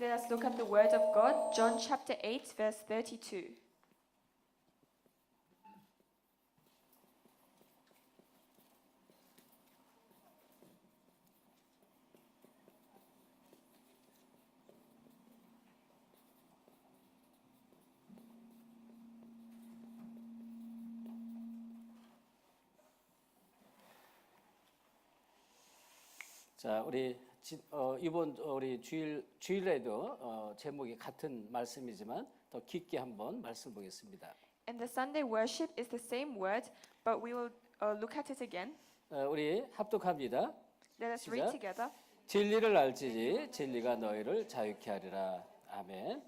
Let us look at the word of God, John chapter 8, verse 32. 자, 이번 우리 주일에도 제목이 같은 말씀이지만 더 깊게 한번 말씀 보겠습니다. And the Sunday worship is the same word, but we will look at it again. 우리 합독합니다. Let us 시작. read together. 진리를 알지니 진리가 너희를 자유케 하리라. 아멘.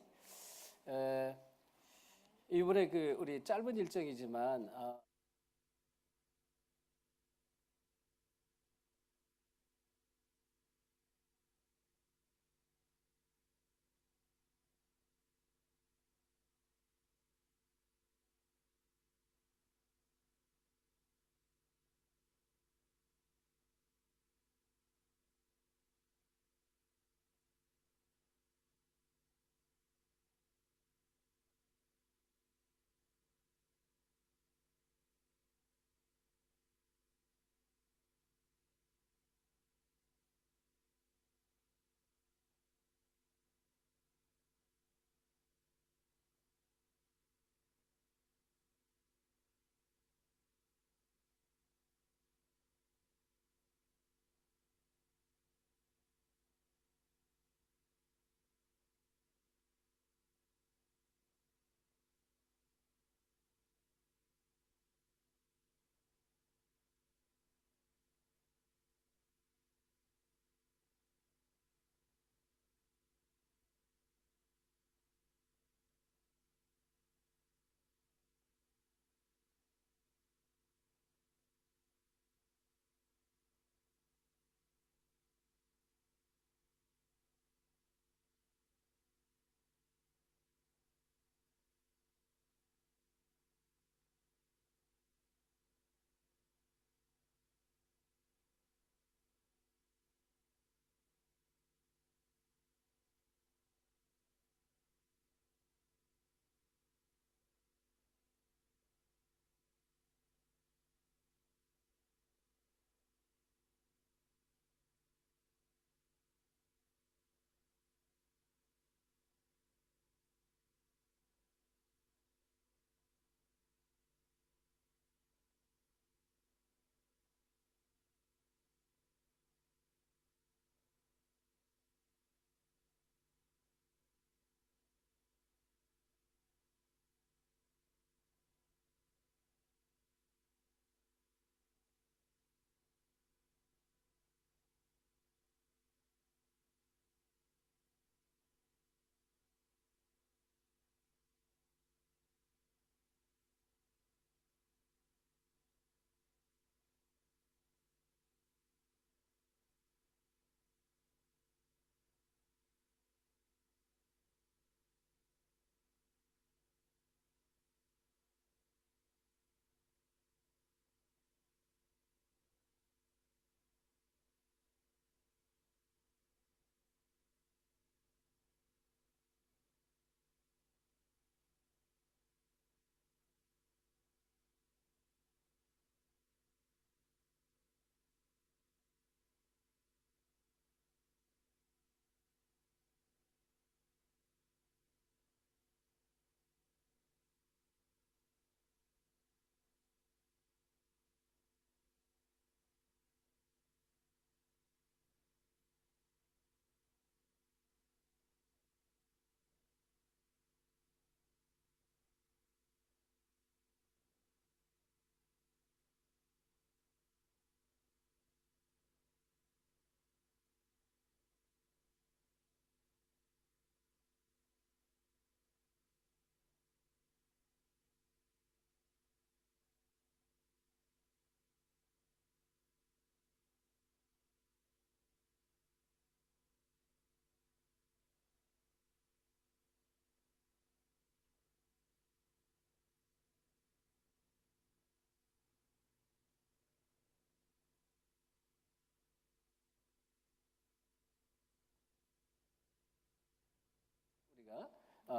이번에 우리 짧은 일정이지만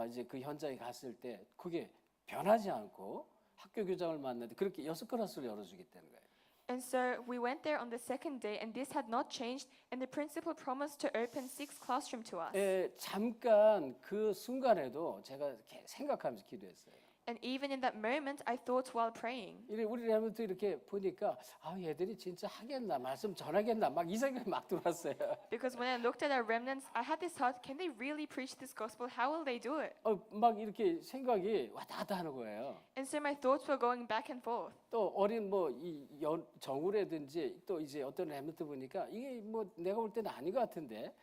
이제 그 현장에 갔을 때 그게 변하지 않고 학교 교장을 만났는데 그렇게 6클래스를 열어주겠다는 거예요. And so we went there on the second day, and this had not changed, and the principal promised to open 6 classroom to us. 잠깐 그 순간에도 제가 이렇게 생각하면서 기도했어요. And even in that moment, I thought while praying, 우리 렘넌트 이렇게 보니까 얘들이 진짜 하겠나 말씀 전하겠나 막 이 생각이 막 들어왔어요. because when I looked at our remnants, I had this thought, can they really preach this gospel? How will they do it? 막 이렇게 생각이 왔다 갔다 하는 거예요. And so my thoughts were going back and forth. 또 어린 이 정우라든지 또 이제 어떤 렘넌트 보니까 이게 뭐 내가 볼 때는 아닌 것 같은데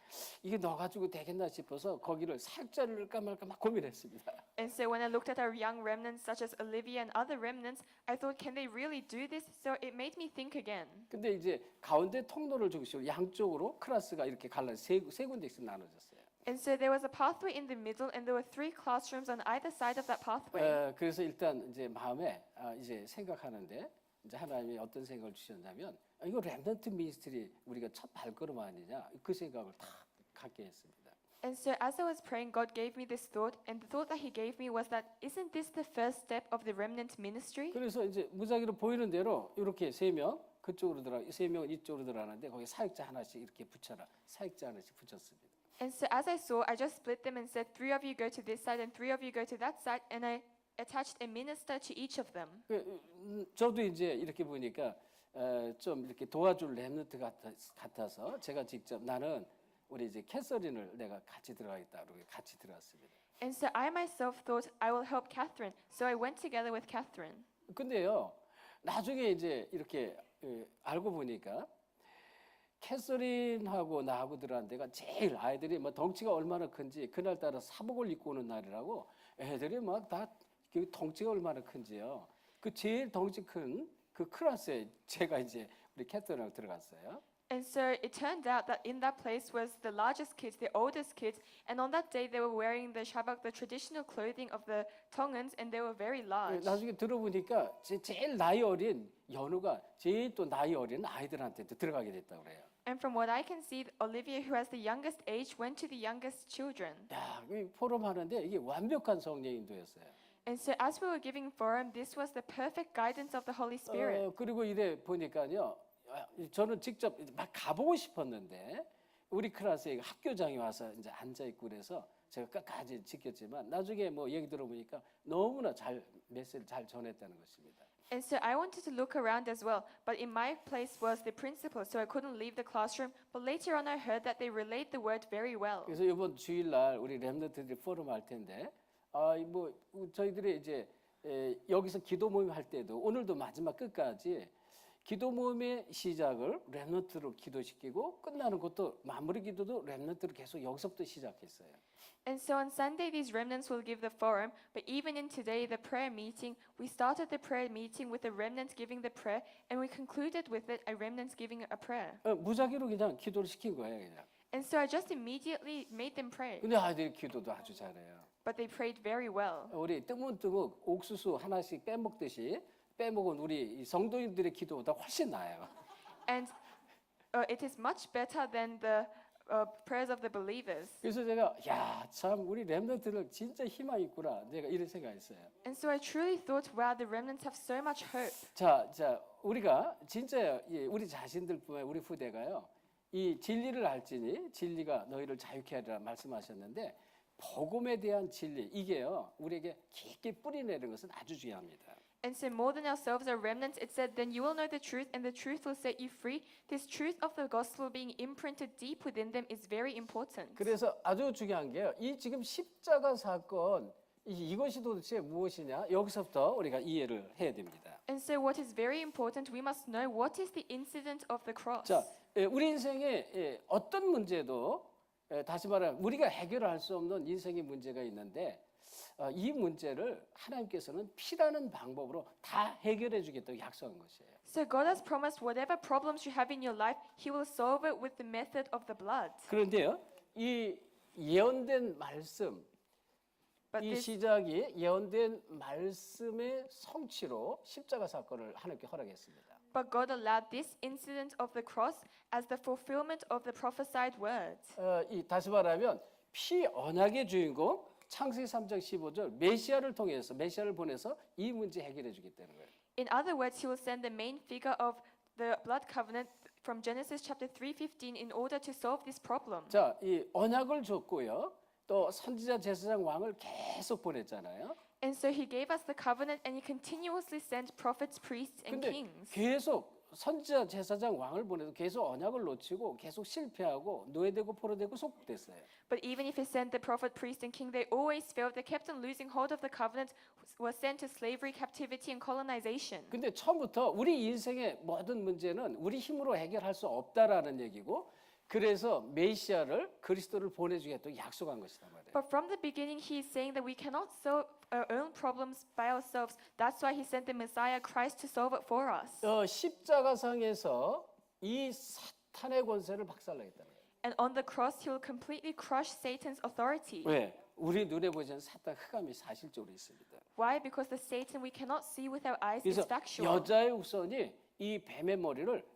이게 너 가지고 되겠나 싶어서 거기를 사역자를 할까 말까 막 고민했습니다. And so when I looked at our young remnants, such as Olivia and other remnants, I thought, can they really do this? So it made me think again. 근데 이제 가운데 통로를 중심으로 양쪽으로 클래스가 이렇게 세 군데씩 나눠졌어요. And so there was a pathway in the middle, and there were 3 classrooms on either side of that pathway. 그래서 일단 이제 마음에 이제 생각하는데 이제 하나님이 어떤 생각을 주셨냐면 이거 렘넌트 미니스트리 우리가 첫 발걸음 아니냐 그 생각을 다 갖게 했습니다. And so as I was praying, God gave me this thought, and the thought that He gave me was that, isn't this the first step of the remnant ministry? 그래서 이제 무작위로 보이는 대로 이렇게 3명 그쪽으로 들어 3명은 이쪽으로 들어가는데 거기 사역자 하나씩 이렇게 붙여라 사역자 하나씩 붙였습니다. And so as I saw, I just split them and said, 3 of you go to this side and 3 of you go to that side, and I attached a minister to each of them. 저도 이제 이렇게 보니까 좀 이렇게 도와줄 렘넌트 같아서 제가 직접 나는 우리 이제 캐서린을 내가 같이 들어가겠다 그러고 같이 들어갔습니다. And so I myself thought, I will help Catherine. So I went together with Catherine. 근데요 나중에 이제 이렇게 알고 보니까 캐서린하고 나하고 들어간 데가 제일 아이들이 뭐 덩치가 얼마나 큰지 그날따라 사복을 입고 오는 날이라고 애들이 막 다 덩치가 얼마나 큰지요. 그 제일 덩치 큰 그 클래스에 제가 이제 우리 캐서린하고 들어갔어요. And so it turned out that in that place was the largest kids, the oldest kids, and on that day they were wearing the shabak, the traditional clothing of the Tongans, and they were very large. 나중에 들어보니까 제일 나이 어린 연우가 제일 또 나이 어린 아이들한테 들어가게 됐다고 그래요. And from what I can see, Olivia, who has the youngest age, went to the youngest children. 야, 이 포럼 하는데 이게 완벽한 성령 인도였어요. And so as we were giving forum, this was the perfect guidance of the Holy Spirit. 그리고 이래 보니까요. 저는 직접 막 가보고 싶었는데 우리 클래스에 학교장이 와서 이제 앉아 있고 그래서 제가 끝까지 지켰지만 나중에 뭐 얘기 들어보니까 너무나 잘 메시지를 잘 전했다는 것입니다. And so I wanted to look around as well, but in my place was the principal, so I couldn't leave the classroom. But later on, I heard that they relayed the word very well. 그래서 이번 주일날 우리 렘넌트들이 포럼 할 텐데, 뭐 저희들이 이제 여기서 기도 모임 할 때도 오늘도 마지막 끝까지 기도 모임의 시작을 렘넌트로 기도시키고 끝나는 것도 마무리 기도도 렘넌트로 계속 여기서부터 시작했어요. And so on Sunday, these remnants will give the forum, but even in today, the prayer meeting, we started the prayer meeting with the remnants giving the prayer, and we concluded with it, a remnants giving a prayer. 무작위로 그냥 기도를 시킨 거예요, 그냥. And so I just immediately made them pray, 근데 아이들이 기도도 아주 잘해요. but they prayed very well. 우리 뜨문뜨문 옥수수 하나씩 빼먹듯이 빼먹은 우리 성도인들의 기도보다 훨씬 나아요. And it is much better than the prayers of the believers. 그래서 제가 참 우리 렘넌트들 진짜 희망이 있구나. 내가 이런 생각했어요. And so I truly thought, wow, the remnants have so much hope. 자, 우리가 진짜 우리 자신들뿐만 우리 후대가요. 이 진리를 알지니 진리가 너희를 자유케 하리라 말씀하셨는데 복음에 대한 진리 이게요. 우리에게 깊게 뿌리내는 것은 아주 중요합니다. And so more than ourselves are remnants, it said, then you will know the truth, and the truth will set you free. This truth of the gospel being imprinted deep within them is very important. 그래서 아주 중요한 게요. 이 지금 십자가 사건 이것이 도대체 무엇이냐? 여기서부터 우리가 이해를 해야 됩니다. And so what is very important, we must know what is the incident of the cross. 자, 우리 인생에 어떤 문제도 다시 말하면 우리가 해결할 수 없는 인생의 문제가 있는데 이 문제를 하나님께서는 피라는 방법으로 다 해결해 주겠다고 약속한 것이에요. So God has promised whatever problems you have in your life, He will solve it with the method of the blood. 그런데요, 이 예언된 말씀, But 이 this, 시작이 예언된 말씀의 성취로 십자가 사건을 하나님께 허락했습니다. but God allowed this incident of the cross as the fulfillment of the prophesied words. 다시 말하면 피 언약의 주인공 창세기 3장 15절 메시아를 통해서 메시아를 보내서 이 문제 해결해 주겠다는 거예요. In other words, he will send the main figure of the blood covenant from Genesis chapter 3:15 in order to solve this problem. 자, 이 언약을 줬고요. 또 선지자, 제사장, 왕을 계속 보냈잖아요. And so he gave us the covenant and he continuously sent prophets, priests, and 근데 kings. 계속 선지자, 제사장, 왕을 보내도 계속 언약을 놓치고 계속 실패하고 노예되고 포로되고 속국됐어요. But even if he sent the prophet, priest, and king, they always failed. They kept on losing hold of the covenant, were sent to slavery, captivity, and colonization. 근데 처음부터 우리 인생의 모든 문제는 우리 힘으로 해결할 수 없다라는 얘기고 그래서 메시아를 그리스도를 보내주겠다고 약속한 것이다 말이에요. But from the beginning, he is saying that we cannot solve our own problems by ourselves. That's why he sent the Messiah, Christ, to solve it for us. 십자가상에서 이 사탄의 권세를 박살내겠다는 거예요. And on the cross, he will completely crush Satan's authority. 왜? 우리 눈에 보지 않는 사탄 흑암이 사실적으로 있습니다. Why? Because the Satan we cannot see with our eyes is 그래서 factual. 여자의 후손이 이 뱀의 머리를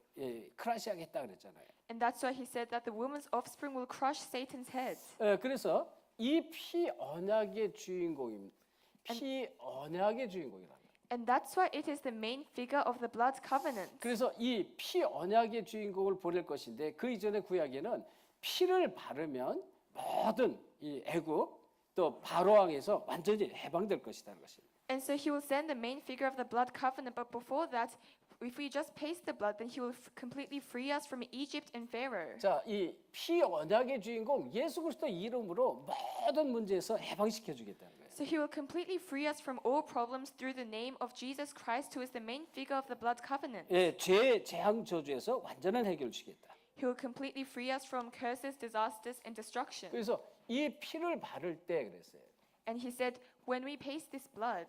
크러시하겠다 그랬잖아요. And that's why he said that the woman's offspring will crush Satan's head. 그래서 이 피 언약의 주인공입니다. 피 언약의 주인공이라는 거예요. And that's why it is the main figure of the blood covenant. 그래서 이 피 언약의 주인공을 보낼 것인데 그 이전의 구약에는 피를 바르면 모든 이 애굽 또 바로 왕에서 완전히 해방될 것이라는 것입니다. And so he will send the main figure of the blood covenant. But before that, if we just paste the blood, then he will completely free us from Egypt and Pharaoh. 자, 이 피 언약의 주인공 예수 그리스도 이름으로 모든 문제에서 해방시켜 주겠다는 거예요. So he will completely free us from all problems through the name of Jesus Christ, who is the main figure of the blood covenant. 죄 재앙 저주에서 완전한 해결을 주겠다. He will completely free us from curses, disasters, and destruction. 그래서 이 피를 바를 때 그랬어요. And he said, when we paste this blood,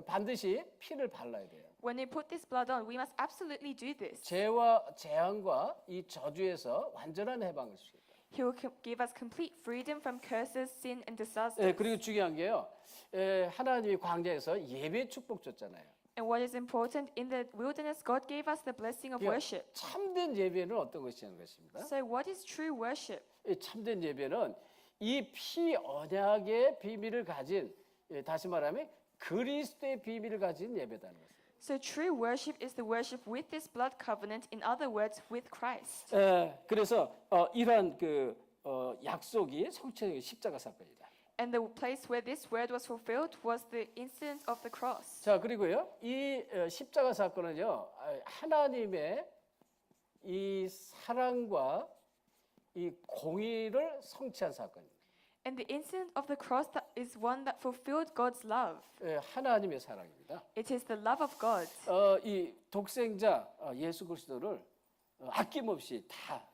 반드시 피를 발라야 돼요. when we put this blood on, we must absolutely do this. 죄와 재앙과 이 저주에서 완전한 해방을 주겠다. He will give us complete freedom from curses, sin, and disasters. 그리고 중요한 게요. 하나님이 광야에서 예배 축복 줬잖아요. And what is important, in the wilderness, God gave us the blessing of worship. 참된 예배는 어떤 것이냐는 것입니다. So what is true worship? 이 참된 예배는 이 피 언약의 비밀을 가진 다시 말하면 그리스도의 비밀을 가진 예배다는 것입니다. So true worship is the worship with this blood covenant, in other words, with Christ. 그래서 이러한 그 약속이 성취된 십자가 사건이다. And the place where this word was fulfilled was the incident of the cross. 자, 그리고요. 이 십자가 사건은요. 하나님의 이 사랑과 이 공의를 성취한 사건입니다. And the incident of the cross is one that fulfilled God's love. 하나님의 사랑입니다. It is the love of God. 이 독생자 예수 그리스도를 아낌없이 다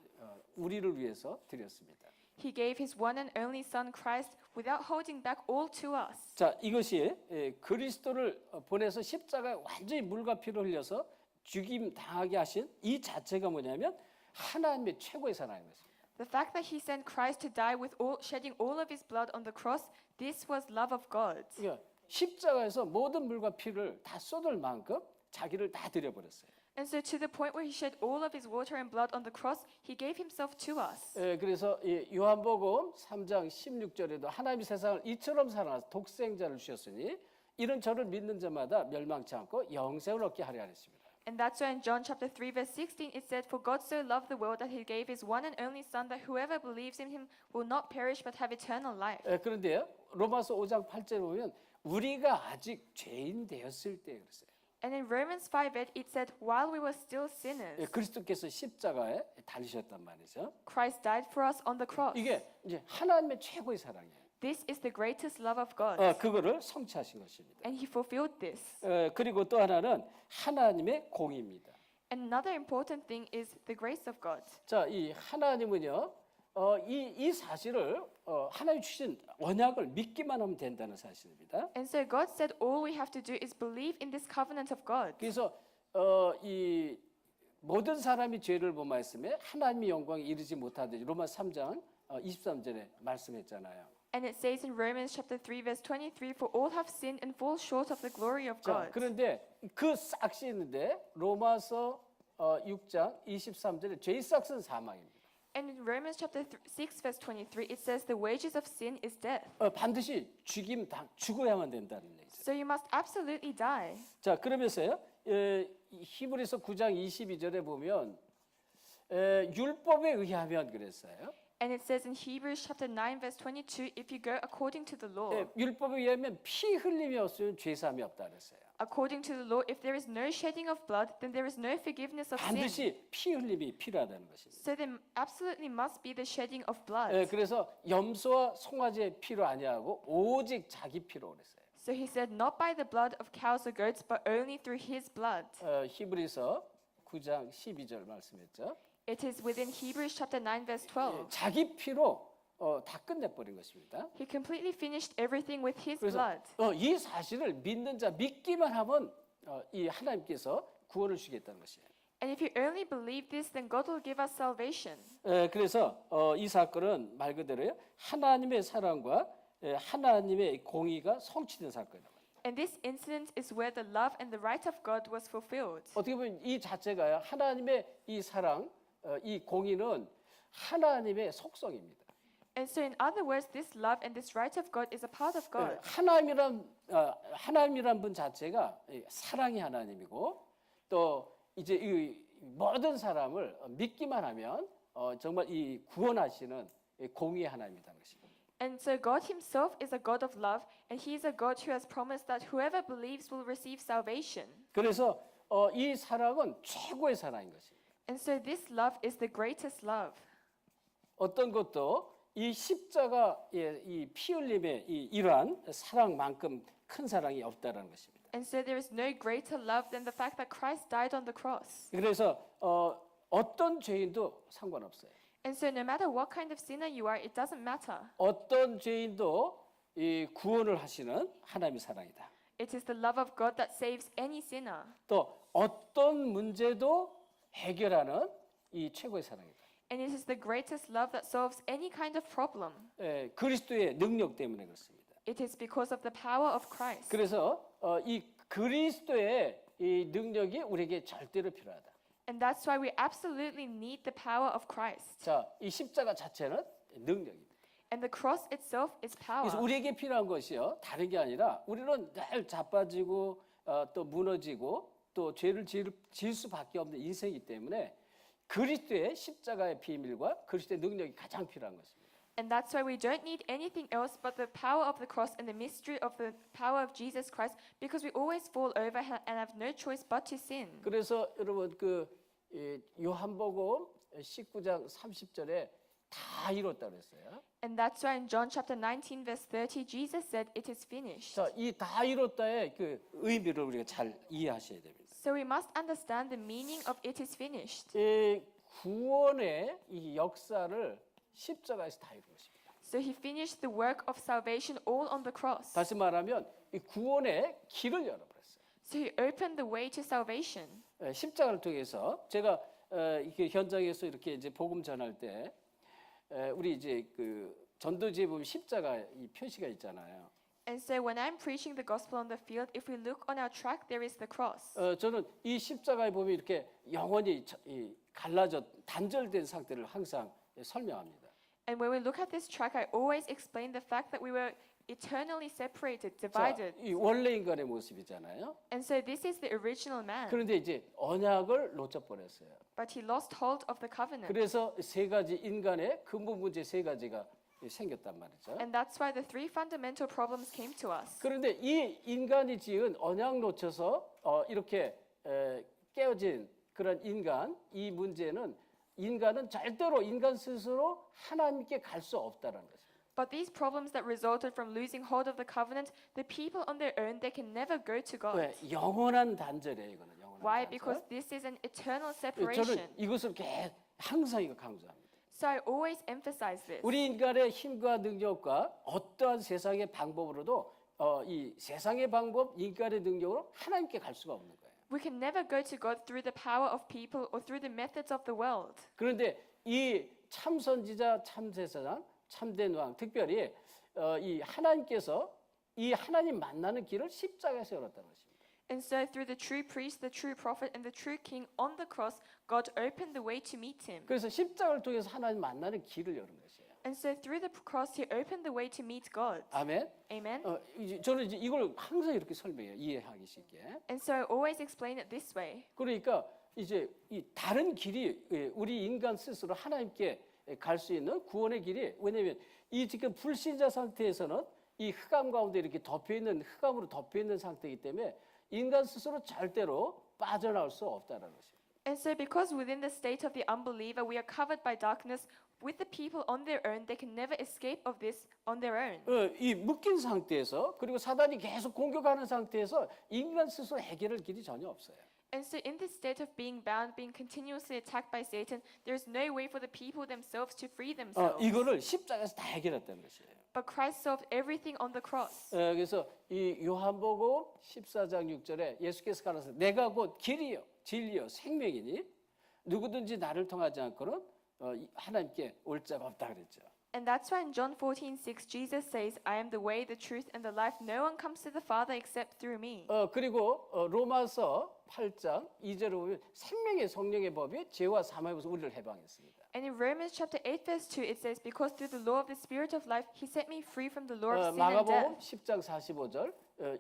우리를 위해서 드렸습니다. He gave his one and only Son Christ without holding back all to us. 자, 이것이 그리스도를 보내서 십자가에 완전히 물과 피를 흘려서 죽임 당하게 하신 이 자체가 뭐냐면 하나님의 최고의 사랑인 것입니다. The fact that he sent Christ to die with shedding all of his blood on the cross, this was love of God. 그러니까 십자가에서 모든 물과 피를 다 쏟을 만큼 자기를 다 드려버렸어요. And so to the point where he shed all of his water and blood on the cross, he gave himself to us. 그래서 요한복음 3장 16절에도 하나님이 세상을 이처럼 사랑하사 독생자를 주셨으니 이런 저를 믿는 자마다 멸망치 않고 영생을 얻게 하려 하셨습니다. And that's why in John chapter 3 verse 16 it said, For God so loved the world that he gave his one and only Son, that whoever believes in him will not perish but have eternal life. 그런데요. 로마서 5장 8절에 보면 우리가 아직 죄인 되었을 때 그랬어요. And in Romans 5:8 it said, While we were still sinners, 그리스도께서 십자가에 달리셨단 말이죠. Christ died for us on the cross. 이게 이제 하나님의 최고의 사랑이에요. This is the greatest love of God. 그거를 성취하신 것입니다. And he fulfilled this. 그리고 또 하나는 하나님의 공의입니다. And another important thing is the grace of God. 자, 이 하나님은요, 이 사실을 하나님 주신 언약을 믿기만 하면 된다는 사실입니다. And so God said all we have to do is believe in this covenant of God. 그래서 이 모든 사람이 죄를 범하였으며 하나님의 영광에 이르지 못하듯이 로마 3장 23절에 말씀했잖아요. And it says in Romans chapter 3 verse 23, For all have sinned and fall short of the glory of 자, God. 그런데 그 싹이 있는데 로마서 6장 23절에 죄의 싹은 사망입니다. And in Romans chapter 6 verse 23 it says the wages of sin is death. 반드시 죽어야만 된다는 얘기죠. So you must absolutely die. 자, 그러면서요. 히브리서 9장 22절에 보면 율법에 의하면 그랬어요. And it says in Hebrews chapter 9 verse 22 if you go according to the law. 율법에 의하면 피 흘림이 없으면 죄 사함이 없다 그랬어요. According to the law, if there is no shedding of blood, then there is no forgiveness of sin. 반드시 피 흘림이 필요하다는 것입니다. So there absolutely must be the shedding of blood. 그래서 염소와 송아지의 피로 아니하고 오직 자기 피로 그랬어요. So he said, not by the blood of cows or goats, but only through his blood. 히브리서 9장 12절 말씀했죠. It is within Hebrews chapter 9 verse 12. 자기 피로 다 끝내버린 것입니다. He completely finished everything with his 그래서 blood. 이 사실을 믿는 자 믿기만 하면 이 하나님께서 구원을 주겠다는 것이에요. And if you only believe this, then God will give us salvation. 그래서 이 사건은 말 그대로요 하나님의 사랑과 하나님의 공의가 성취된 사건이다. And this incident is where the love and the right of God was fulfilled. 어떻게 보면 이 자체가 하나님의 이 사랑, 이 공의는 하나님의 속성입니다. And so in other words, this love and this right of God is a part of God. 하나님이란 분 자체가 사랑의 하나님이고 또 이제 이 모든 사람을 믿기만 하면 정말 이 구원하시는 공의의 하나님이라는 것입니다. And so God himself is a God of love, and he is a God who has promised that whoever believes will receive salvation. 그래서 이 사랑은 최고의 사랑인 것입니다. And so this love is the greatest love. 어떤 것도 이 십자가의 이 피 흘림의 이 이러한 사랑만큼 큰 사랑이 없다라는 것입니다. And so there is no greater love than the fact that Christ died on the cross. 그래서 어떤 죄인도 상관없어요. And so no matter what kind of sinner you are, it doesn't matter. 어떤 죄인도 이 구원을 하시는 하나님의 사랑이다. It is the love of God that saves any sinner. 또 어떤 문제도 해결하는 이 최고의 사랑이다. And it is the greatest love that solves any kind of problem. 그리스도의 능력 때문에 그렇습니다. It is because of the power of Christ. 그래서 이 그리스도의 이 능력이 우리에게 절대로 필요하다. And that's why we absolutely need the power of Christ. 자, 이 십자가 자체는 능력입니다. And the cross itself is power. 그래서 우리에게 필요한 것이요 다른 게 아니라 우리는 늘 자빠지고 또 무너지고 또 죄를 지을 수밖에 없는 인생이기 때문에 그리스도의 십자가의 비밀과 그리스도의 능력이 가장 필요한 것입니다. And that's why we don't need anything else but the power of the cross and the mystery of the power of Jesus Christ, because we always fall over and have no choice but to sin. 그래서 여러분 요한복음 19장 30절에 다 이뤘다 그랬어요. And that's why in John chapter 19 verse 30 Jesus said it is finished. 자, 이 다 이뤘다의 그 의미를 우리가 잘 이해하셔야 됩니다. So we must understand the meaning of it is finished. 이 구원의 이 역사를 십자가에서 다 이룬 것입니다. So he finished the work of salvation all on the cross. 다시 말하면 이 구원의 길을 열어버렸어요. So he opened the way to salvation. 십자가를 통해서 제가 이렇게 현장에서 이렇게 이제 복음 전할 때 우리 이제 그 전도지에 보면 십자가 이 표시가 있잖아요. And so when I'm preaching the gospel on the field, if we look on our track, there is the cross. 저는 이 십자가에 보면 이렇게 영원히 갈라져 단절된 상태를 항상 설명합니다. And when we look at this track, I always explain the fact that we were eternally separated, divided. 자, 이 원래 인간의 모습이잖아요. And so this is the original man. 그런데 이제 언약을 놓쳐버렸어요. But he lost hold of the covenant. 그래서 세 가지 인간의 근본 문제 세 가지가 생겼단 말이죠. And that's why the three fundamental problems came to us. 그런데 이 인간이 지은 언약 놓쳐서 이렇게 깨어진 그런 인간, 이 문제는 인간은 절대로 인간 스스로 하나님께 갈 수 없다라는 것입니다. But these problems that resulted from losing hold of the covenant, the people on their own, they can never go to God. 왜? 영원한 단절이에요, 이거는 영원한 Why? 단절. Because this is an eternal 저는 separation. 이것을 항상 이거 강조합니다. So I always emphasize this. 우리 인간의 힘과 능력과 어떠한 세상의 방법으로도 이 세상의 방법, 인간의 능력으로 하나님께 갈 수가 없는 거예요. We can never go to God through the power of people or through the methods of the world. 그런데 이 참선지자, 참제사장, 참된 왕, 특별히 이 하나님께서 이 하나님 만나는 길을 십자가에서 열었다는 것입니다. And so through the true priest, the true prophet, and the true king on the cross, God opened the way to meet him. 그래서 십자가를 통해서 하나님 만나는 길을 여는 것이에요. And so through the cross, he opened the way to meet God. 아멘. Amen. 저는 이제 이걸 항상 이렇게 설명해요. 이해하기 쉽게. And so I always explain it this way. 그러니까 이제 이 다른 길이 우리 인간 스스로 하나님께 갈 수 있는 구원의 길이, 왜냐하면 이 지금 불신자 상태에서는 이 흑암 가운데 이렇게 흑암으로 덮여 있는 상태이기 때문에 인간 스스로 절대로 빠져나올 수 없다는 것이에요. And so because within the state of the unbeliever, we are covered by darkness, with the people on their own, they can never escape of this on their own. 이 묶인 상태에서, 그리고 사단이 계속 공격하는 상태에서 인간 스스로 해결할 길이 전혀 없어요. And so in this state of being bound, being continuously attacked by Satan, there is no way for the people themselves to free themselves. 이거를 십자가에서 다 해결했다는 것이에요. But Christ solved everything on the cross. 그래서 이 요한복음 14장 6절에 예수께서 가라사대 내가 곧 길이요 진리요 생명이니 누구든지 나를 통하지 않고는 하나님께 올 자가 없다 그랬죠. And that's why in John 14:6 Jesus says, I am the way, the truth, and the life. No one comes to the Father except through me. 그리고 로마서 8장 2절에 보면 생명의 성령의 법이 죄와 사망의 법에서 우리를 해방했습니다. And in Romans chapter 8 verse 2 it says, because through the law of the Spirit of life he set me free from the law of sin and 마가복음 death. 10장 45절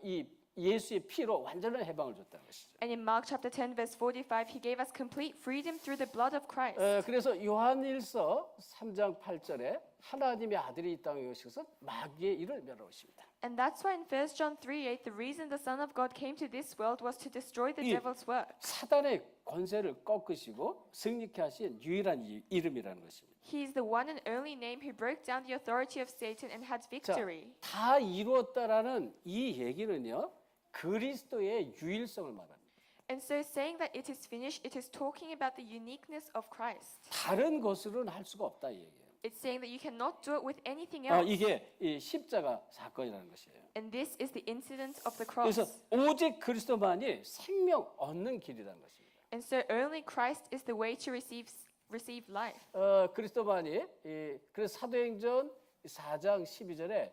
이 예수의 피로 완전한 해방을 줬다는 것이죠. And in Mark chapter 10 verse 45 he gave us complete freedom through the blood of Christ. 그래서 요한일서 3장 8절에 하나님의 아들이 이 땅에 오셔서 마귀의 일을 멸하십니다. And that's why in 1 John 3:8 the reason the Son of God came to this world was to destroy the devil's work. 사단의 권세를 꺾으시고 승리케 하신 유일한 이름이라는 것입니다. He is the one and only name who broke down the authority of Satan and had victory. 다 이루었다라는 이 얘기는요. 그리스도의 유일성을 말합니다. And so saying that it is finished, it is talking about the uniqueness of Christ. 다른 것으로는 할 수가 없다 이 얘기예요. It's saying that you cannot do it with anything else. 이게 이 십자가 사건이라는 것이에요. And this is the incident of the cross. 그래서 오직 그리스도만이 생명 얻는 길이라는 것입니다. And so only Christ is the way to receive life. 그리스도만이 그래서 사도행전 4장 12절에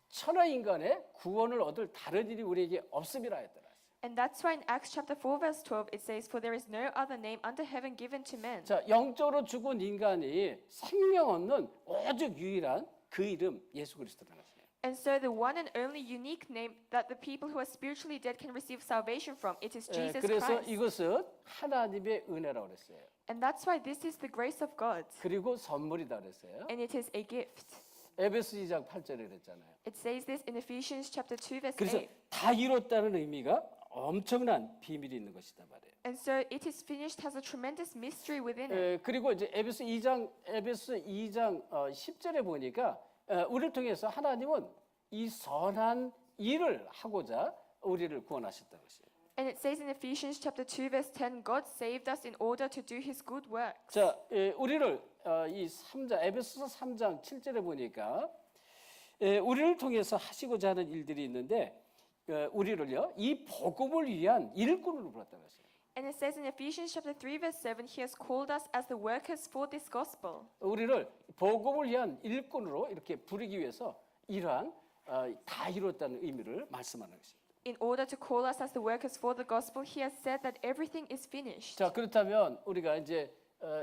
천하 인간의 구원을 얻을 다른 일이 우리에게 없음이라 했더라. And that's why in Acts chapter 4 verse 12 it says, for there is no other name under heaven given to men. 자, 영적으로 죽은 인간이 생명 얻는 오직 유일한 그 이름 예수 그리스도라는 것이에요. And so the one and only unique name that the people who are spiritually dead can receive salvation from, it is Jesus 그래서 Christ. 이것은 하나님의 은혜라고 그랬어요. And that's why this is the grace of God. 그리고 선물이다 그랬어요. And it is a gift. 에베소 2장 8절에 그랬잖아요. It says this in Ephesians chapter 2 verse 그래서 8. 다 이뤘다는 의미가 엄청난 비밀이 있는 것이다 말이에요. And so it is finished has a tremendous mystery within it. 그리고 이제 에베소 2장 10절에 보니까 우리를 통해서 하나님은 이 선한 일을 하고자 우리를 구원하셨다는 것이에요. And it says in Ephesians chapter 2 verse 10, God saved us in order to do his good works. 자, 우리를 이 3장 에베소서 3장 7절에 보니까 우리를 통해서 하시고자 하는 일들이 있는데 우리를요 이 복음을 위한 일꾼으로 불렀다는 것이에요. And it says in Ephesians chapter 3 verse 7, he has called us as the workers for this gospel. 우리를 복음을 위한 일꾼으로 이렇게 부르기 위해서 이러한 다 이뤘다는 의미를 말씀하는 것입니다. In order to call us as the workers for the gospel, he has said that everything is finished. 자, 그렇다면 우리가 이제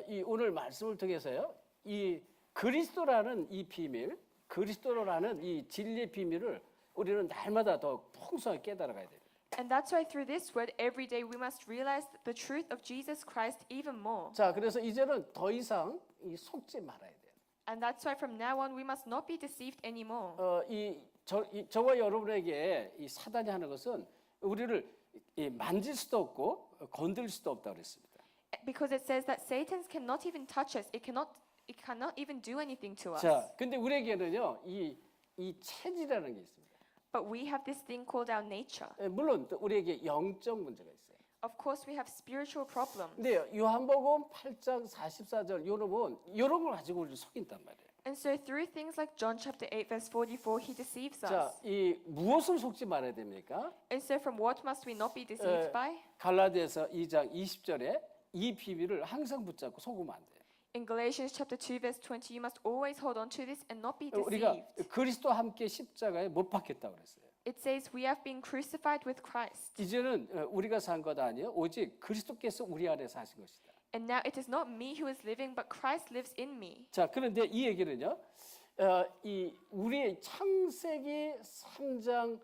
이 오늘 말씀을 통해서요 이 그리스도라는 이 비밀, 그리스도라는 이 진리의 비밀을 우리는 날마다 더 풍성하게 깨달아가야 돼요. And that's why through this word every day we must realize the truth of Jesus Christ even more. 자, 그래서 이제는 더 이상 속지 말아야 돼요. And that's why from now on we must not be deceived anymore. 저와 여러분에게 이 사단이 하는 것은 우리를 만질 수도 없고 건들 수도 없다고 그랬습니다. Because it says that Satan cannot even touch us. It cannot even do anything to us. 자, 근데 우리에게는요 이 체질이라는 게 있습니다. But we have this thing called our nature. 물론 또 우리에게 영적 문제가 있어요. Of course we have spiritual problems. 근데 요한복음 8장 44절 이런 걸 가지고 우리를 속인단 말이에요. And so through things like John chapter 8 verse 44 he deceives 자, us. 이 무엇을 속지 말아야 됩니까? And so from what must we not be deceived by? 갈라디아서 2장 20절에 이 비밀을 항상 붙잡고 속으면 안 돼요. In Galatians chapter 2 verse 20 you must always hold on to this and not be 우리가 deceived. 그리스도와 함께 십자가에 못 박혔다고 그랬어요. It says we have been crucified with Christ. 이제는 우리가 산 것 아니에요. 오직 그리스도께서 우리 안에 사신 것이다. And now it is not me who is living, but Christ lives in me. 자, 그런데 이 얘기는요. 이 우리의 창세기 3장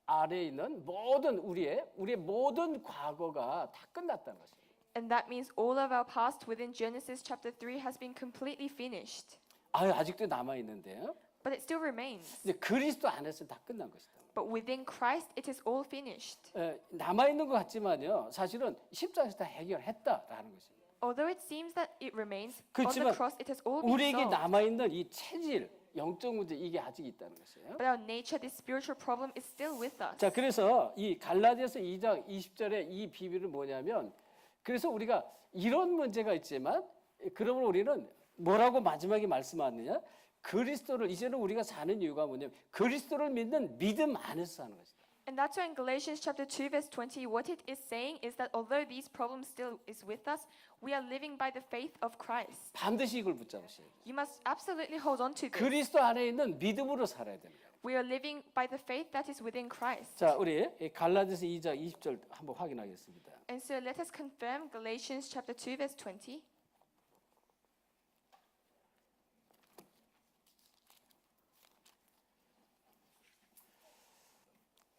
아래에 있는 모든 우리의 모든 과거가 다 끝났다는 것입니다. And that means all of our past within Genesis chapter 3 has been completely finished. 아직도 남아 있는데요. But it still remains. 이제 그리스도 안에서 다 끝난 것이다. But within Christ it is all finished. 남아 있는 것 같지만요. 사실은 십자가에서 다 해결했다라는 것입니다. Although it seems that it remains, on the 그렇지만 cross it has all been 우리에게 solved. 남아 있는 이 체질, 영적 문제 이게 아직 있다는 것이에요. But our nature, this spiritual problem, is still with us. 자, 그래서 이 갈라디아서 2장 20절에 이 비밀은 뭐냐면, 그래서 우리가 이런 문제가 있지만, 그러면 우리는 뭐라고 마지막에 말씀하느냐? 그리스도를 이제는 우리가 사는 이유가 뭐냐면 그리스도를 믿는 믿음 안에서 사는 것이다. And that's why in Galatians chapter 2 verse 20 what it is saying is that although these problems still is with us, we are living by the faith of Christ. 반드시 이걸 붙잡으셔야 돼요. You must absolutely hold on to this. 그리스도 안에 있는 믿음으로 살아야 됩니다. We are living by the faith that is within Christ. 자, 우리 갈라디아서 2장 20절 한번 확인하겠습니다. And so let us confirm Galatians chapter 2 verse 20.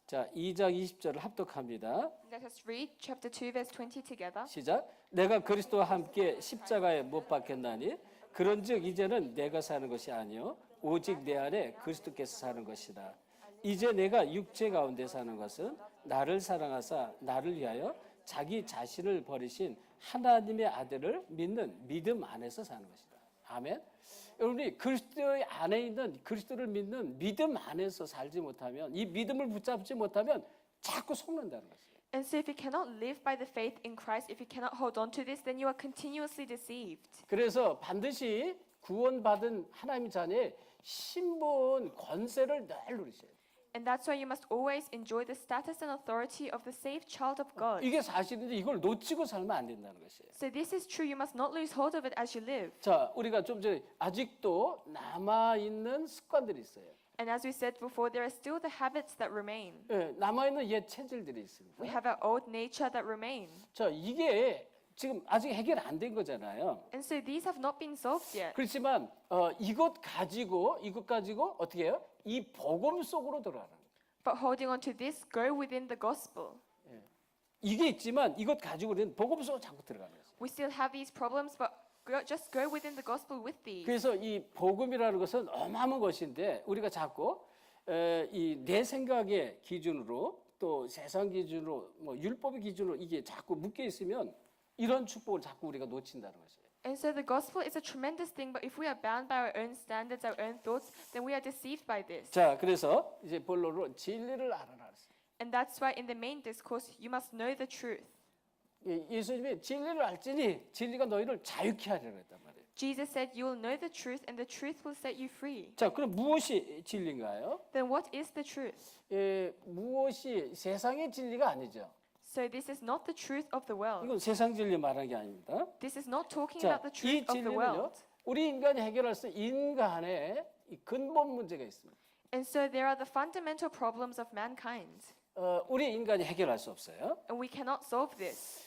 자, 2장 20절을 합독합니다. Let us read chapter 2 verse 20 together. 시작. 내가 그리스도와 함께 십자가에 못 박혔나니 그런즉 이제는 내가 사는 것이 아니요 오직 내 안에 그리스도께서 사는 것이다. 이제 내가 육체 가운데 사는 것은 나를 사랑하사 나를 위하여 자기 자신을 버리신 하나님의 아들을 믿는 믿음 안에서 사는 것이다. 아멘. 여러분이 그리스도의 안에 있는 그리스도를 믿는 믿음 안에서 살지 못하면 이 믿음을 붙잡지 못하면 자꾸 속는다는 것이에요. And so if you cannot live by the faith in Christ, if you cannot hold on to this, then you are continuously deceived. 그래서 반드시 구원받은 하나님의 자녀의 신분 권세를 늘 누리셔야 돼요. And that's why you must always enjoy the status and authority of the saved child of God. 이게 사실인데 이걸 놓치고 살면 안 된다는 것이에요. So this is true. You must not lose hold of it as you live. 자, 우리가 좀 전에 아직도 남아 있는 습관들이 있어요. And as we said before, there are still the habits that remain. 남아 있는 옛 체질들이 있습니다. We have our old nature that remain. 자, 이게 지금 아직 해결 안 된 거잖아요. And so these have not been solved yet. 그렇지만 이것 가지고 어떻게 해요? 이 복음 속으로 들어가는 거예요. But holding on to this, go within the gospel. 이게 있지만 이것 가지고 우리는 복음 속으로 자꾸 들어가는 거예요. We still have these problems, but just go within the gospel with these. 그래서 이 복음이라는 것은 어마어마한 것인데 우리가 자꾸 이 내 생각의 기준으로 또 세상 기준으로 뭐 율법의 기준으로 이게 자꾸 묶여 있으면 이런 축복을 자꾸 우리가 놓친다는 것이에요. And so the gospel is a tremendous thing, but if we are bound by our own standards, our own thoughts, then we are deceived by this. 자, 그래서 이제 본론으로 진리를 알아라. And that's why in the main discourse, you must know the truth. 예수님이 진리를 알지니 진리가 너희를 자유케 하리라 했단 말이에요. Jesus said, you will know the truth, and the truth will set you free. 자, 그럼 무엇이 진리인가요? Then what is the truth? 무엇이 세상의 진리가 아니죠. So this is not the truth of the world. 이건 세상 진리 말하는 게 아닙니다. This is not talking 자, about the 이 truth of the 진리는요. world. 우리 인간이 해결할 수 있는 인간의 이 근본 문제가 있습니다. And so there are the fundamental problems of mankind, 우리 인간이 해결할 수 없어요. and we cannot solve this.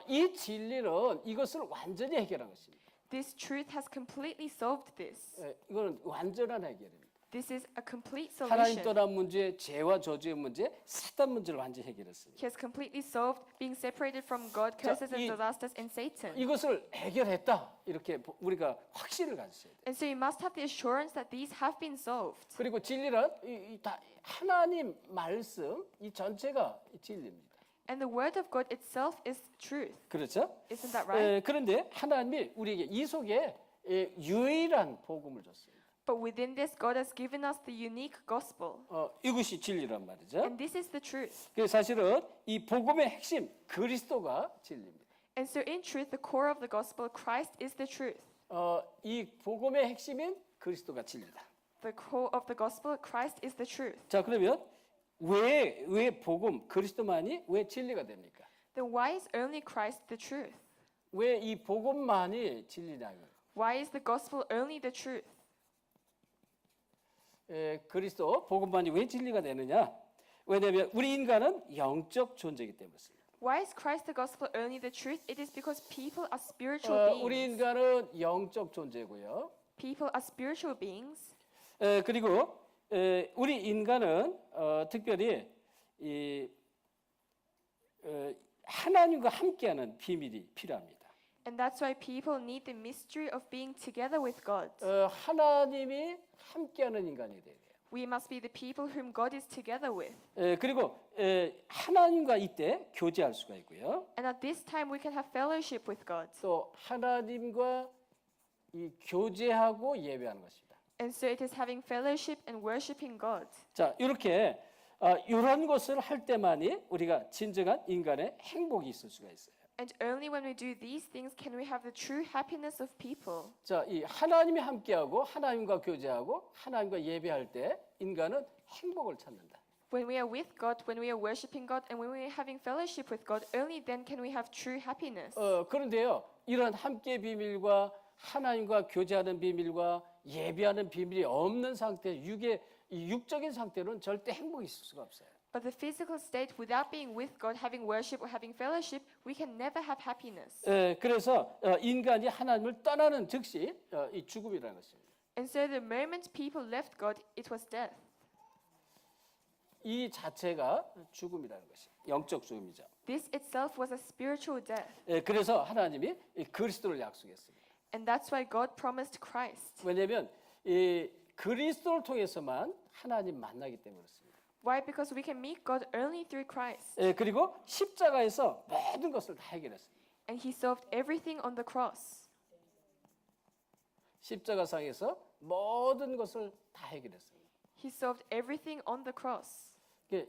이 진리는 이것을 완전히 해결한 것입니다. This truth has completely solved this. 이거는 완전한 해결입니다. This is a complete 하나님 solution. 떠난 문제, 죄와 저주의 문제, 사단 문제를 완전히 해결했습니다. He has completely solved being separated from God, curses and disasters, and Satan. 이것을 해결했다 이렇게 우리가 확신을 가졌어야 돼요. And so you must have the assurance that these have been solved. 그리고 진리는 다 하나님 말씀 이 전체가 진리입니다. And the word of God itself is truth. 그렇죠? Isn't that right? 그런데 하나님이 우리에게 이 속에 유일한 복음을 줬어요. But within this, God has given us the unique gospel. 이것이 진리란 말이죠. And this is the truth. 그래서 사실은 이 복음의 핵심 그리스도가 진리입니다. And so in truth, the core of the gospel, Christ is the truth. 이 복음의 핵심인 그리스도가 진리다. The core of the gospel, Christ is the truth. 자, 그러면 왜 복음 그리스도만이 왜 진리가 됩니까? Then why is only Christ the truth? 왜 이 복음만이 진리냐고요? Why is the gospel only the truth? 그리스도 복음만이 왜 진리가 되느냐? 왜냐하면 우리 인간은 영적 존재이기 때문입니다. Why is Christ the gospel only the truth? It is because people are spiritual 우리 beings. 인간은 영적 존재고요. People are spiritual beings. 그리고 우리 인간은 특별히 이 하나님과 함께하는 비밀이 필요합니다. And that's why people need the mystery of being together with God. 하나님이 함께하는 인간이 돼야 돼요. We must be the people whom God is together with. 그리고 하나님과 이때 교제할 수가 있고요. And at this time we can have fellowship with God. 또 하나님과 이 교제하고 예배하는 것입니다. And so it is having fellowship and worshiping God. 자, 이렇게 이런 것을 할 때만이 우리가 진정한 인간의 행복이 있을 수가 있어요. And only when we do these things can we have the true happiness of people. 자, 이 하나님이 함께하고 하나님과 교제하고 하나님과 예배할 때 인간은 행복을 찾는다. When we are with God, when we are worshiping God, and when we are having fellowship with God, only then can we have true happiness. 그런데요, 이런 함께 비밀과 하나님과 교제하는 비밀과 예배하는 비밀이 없는 상태, 이 육적인 상태로는 절대 행복이 있을 수가 없어요. But the physical state, without being with God, having worship or having fellowship, we can never have happiness. 그래서 인간이 하나님을 떠나는 즉시 이 죽음이라는 것입니다. And so the moment people left God, it was death. 이 자체가 죽음이라는 것이에요. 영적 죽음이죠. This itself was a spiritual death. 그래서 하나님이 이 그리스도를 약속했습니다. And that's why God promised Christ. 왜냐하면 이 그리스도를 통해서만 하나님 만나기 때문에 그렇습니다. Why? Because we can meet God only through Christ. 그리고 십자가에서 모든 것을 다 해결했습니다. And He solved everything on the cross. 십자가상에서 모든 것을 다 해결했습니다. He solved everything on the cross.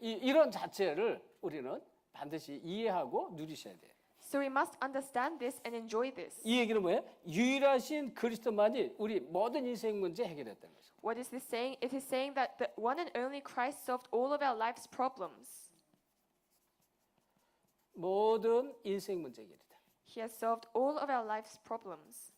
이런 자체를 우리는 반드시 이해하고 누리셔야 돼요. So we must understand this and enjoy this. 이 얘기는 뭐예요? 유일하신 그리스도만이 우리 모든 인생 문제 해결했다는 거죠. What is this saying? It is saying that the one and only Christ solved all of our life's problems. 모든 인생 문제 해결이다. He has solved all of our life's problems.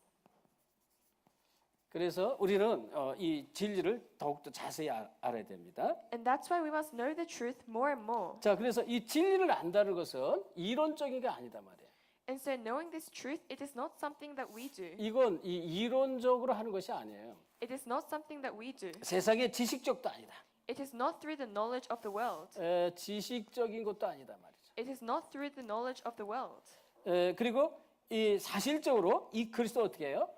그래서 우리는 이 진리를 더욱더 자세히 알아야 됩니다. And that's why we must know the truth more and more. 자, 그래서 이 진리를 안다는 것은 이론적인 게 아니다 말이에요. And so knowing this truth, it is not something that we do. 이건 이 이론적으로 하는 것이 아니에요. It is not something that we do. 세상의 지식적도 아니다. It is not through the knowledge of the world. 지식적인 것도 아니다 말이죠. It is not through the knowledge of the world. 그리고 이 사실적으로 이 그리스도 어떻게 해요?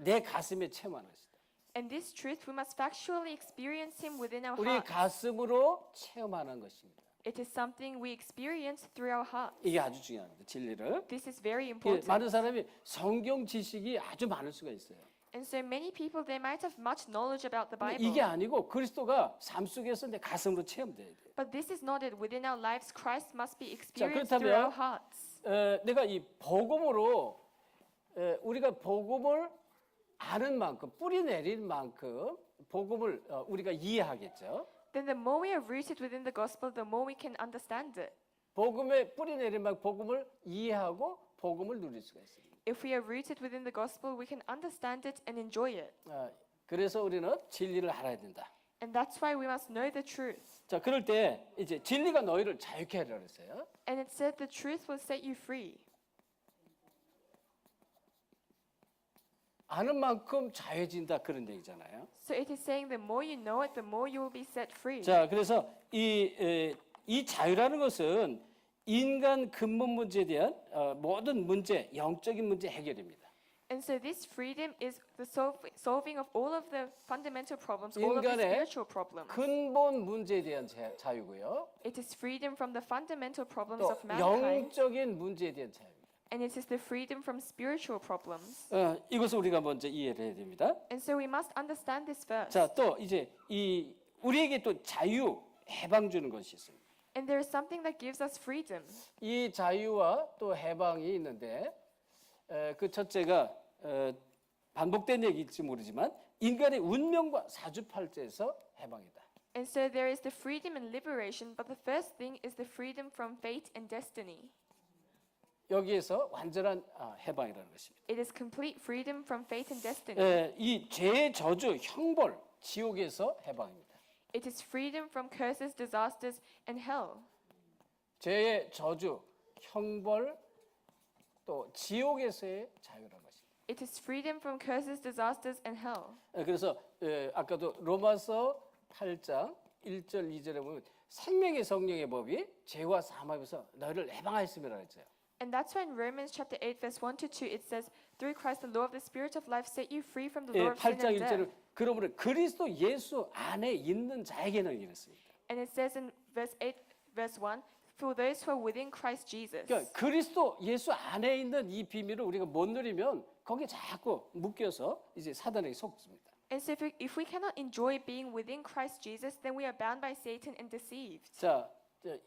내 가슴에 체험하는 것이다. And this truth, we must factually experience Him within our 우리 hearts. 가슴으로 체험하는 것입니다. It is something we experience through our hearts. 이게 아주 중요합니다. 진리를. This is very important. 많은 사람이 성경 지식이 아주 많을 수가 있어요. And so many people, they might have much knowledge about the 근데 Bible. 이게 아니고 그리스도가 삶 속에서 내 가슴으로 체험돼야 돼요. But this is not it. Within our lives, Christ must be experienced through 그렇다면 our hearts. 내가 이 복음으로 우리가 복음을 아는 만큼 뿌리 내린 만큼 복음을 우리가 이해하겠죠. Then the more we are rooted within the gospel, the more we can understand it. 복음에 뿌리 내린 만큼 복음을 이해하고 복음을 누릴 수가 있습니다. If we are rooted within the gospel, we can understand it and enjoy it. 그래서 우리는 진리를 알아야 된다. And that's why we must know the truth. 자, 그럴 때 이제 진리가 너희를 자유케 하리라 그랬어요. And it said the truth will set you free. 아는 만큼 자유해진다 그런 얘기잖아요. So it is saying the more you know it, the more you will be set free. 자, 그래서 이 자유라는 것은 인간 근본 문제에 대한 모든 문제, 영적인 문제 해결입니다. And so this freedom is the solving of all of the fundamental problems, all of the 인간의 spiritual problems. 근본 문제에 대한 자유고요. It is freedom from the fundamental problems 또 of mankind. 영적인 문제에 대한 자유입니다. And it is the freedom from spiritual problems. 이것을 우리가 먼저 이해를 해야 됩니다. And so we must understand this first. 자, 또 이제 우리에게 또 자유, 해방 주는 것이 있습니다. And there is something that gives us freedom. 이 자유와 또 해방이 있는데 그 첫째가 반복된 얘기일지 모르지만 인간의 운명과 사주팔자에서 해방이다. And so there is the freedom and liberation, but the first thing is the freedom from fate and destiny. 여기에서 완전한 해방이라는 것입니다. It is complete freedom from fate and destiny. 이 죄의 저주, 형벌, 지옥에서 해방입니다. It is freedom from curses, disasters, and hell. 죄의 저주, 형벌, 또 지옥에서의 자유란 것입니다. It is freedom from curses, disasters, and hell. 그래서 아까도 로마서 8장 1절 2절에 보면 생명의 성령의 법이 죄와 사망에서 너희를 해방하였음이라 했어요. And that's why in Romans chapter 8 verse 1 to 2 it says, through Christ the law of the spirit of life set you free from the law of sin 8장 and death. 1절은 그러므로 그리스도 예수 안에 있는 자에게는 이랬습니다. And it says in verse 8 verse 1, for those who are within Christ Jesus. 그러니까 그리스도 예수 안에 있는 이 비밀을 우리가 못 누리면 거기에 자꾸 묶여서 이제 사단에게 속습니다. And so if we cannot enjoy being within Christ Jesus, then we are bound by Satan and deceived. 자,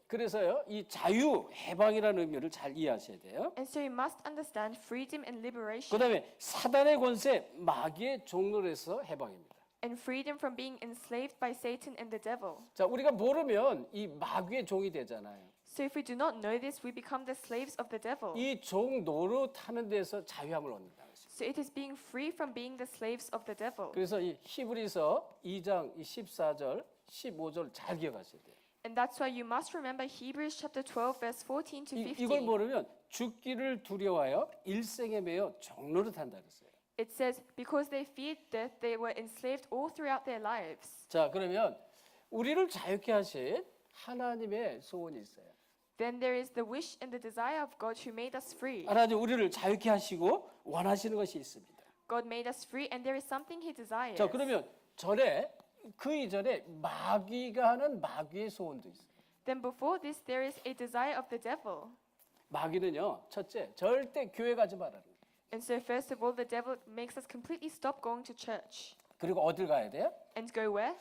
그래서요 이 자유 해방이라는 의미를 잘 이해하셔야 돼요. And so you must understand freedom and liberation 그다음에 사단의 권세, 마귀의 종로에서 해방입니다. and freedom from being enslaved by Satan and the devil. 자, 우리가 모르면 이 마귀의 종이 되잖아요. So if we do not know this, we become the slaves of the devil. 이 종 노릇하는 데서 자유함을 얻는다. So it is being free from being the slaves of the devil. 그래서 이 히브리서 2장 14절, 15절 잘 기억하셔야 돼요. And that's why you must remember Hebrews chapter 12 verse 14 to 이걸 15. 모르면 죽기를 두려워하여 일생에 매여 종노릇한다 그랬어요. It says, because they feared death, they were enslaved all throughout their lives. 자, 그러면 우리를 자유케 하신 하나님의 소원이 있어요. Then there is the wish and the desire of God who made us free. 하나님 우리를 자유케 하시고 원하시는 것이 있습니다. God made us free and there is something he desires. 자, 그러면 그 이전에 마귀가 하는 마귀의 소원도 있어요. Then before this there is a desire of the devil. 마귀는요, 첫째, 절대 교회 가지 말라는 거예요. And so first of all the devil makes us completely stop going to church. 그리고 어딜 가야 돼요? And go where?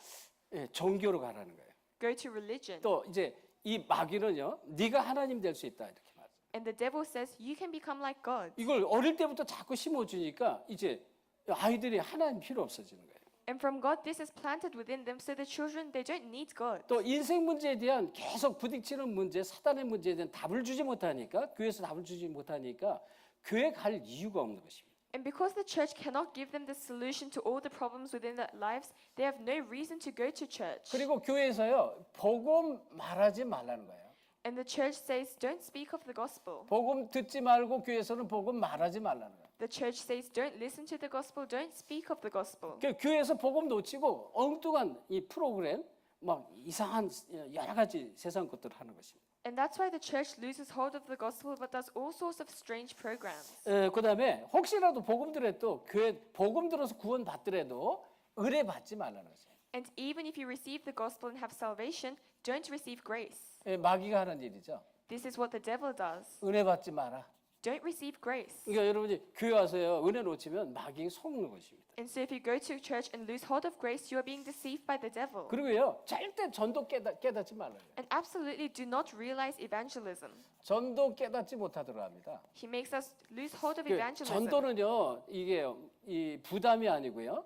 종교로 가라는 거예요. Go to religion. 또 이제 이 마귀는요, 네가 하나님 될 수 있다 이렇게 말해요. And the devil says you can become like God. 이걸 어릴 때부터 자꾸 심어주니까 이제 아이들이 하나님 필요 없어지는 거예요. And from God this is planted within them so the children they don't need God. 또 인생 문제에 대한 계속 부딪히는 문제, 사단의 문제에 대한 답을 주지 못하니까 교회에서 답을 주지 못하니까 교회 갈 이유가 없는 것입니다. And because the church cannot give them the solution to all the problems within their lives, they have no reason to go to church. 그리고 교회에서요 복음 말하지 말라는 거예요. And the church says, don't speak of the gospel. 복음 듣지 말고 교회에서는 복음 말하지 말라는 거예요. The church says, don't listen to the gospel, don't speak of the gospel. 그러니까 교회에서 복음 놓치고 엉뚱한 이 프로그램, 막 이상한 여러 가지 세상 것들을 하는 것입니다. And that's why the church loses hold of the gospel but does all sorts of strange programs. 그다음에 혹시라도 복음 들어도 교회 복음 들어서 구원 받더라도 의뢰 받지 말라는 거죠. And even if you receive the gospel and have salvation, don't receive grace. 마귀가 하는 일이죠. This is what the devil does. 은혜 받지 마라. Don't receive grace. 그러니까 여러분이 교회 와서요 은혜 놓치면 마귀가 속는 것입니다. And so if you go to church and lose hold of grace, you are being deceived by the devil. 그리고요 절대 전도 깨닫지 말라요. And absolutely do not realize evangelism. 전도 깨닫지 못하도록 합니다. He makes us lose hold of 그 evangelism. 전도는요 이게 이 부담이 아니고요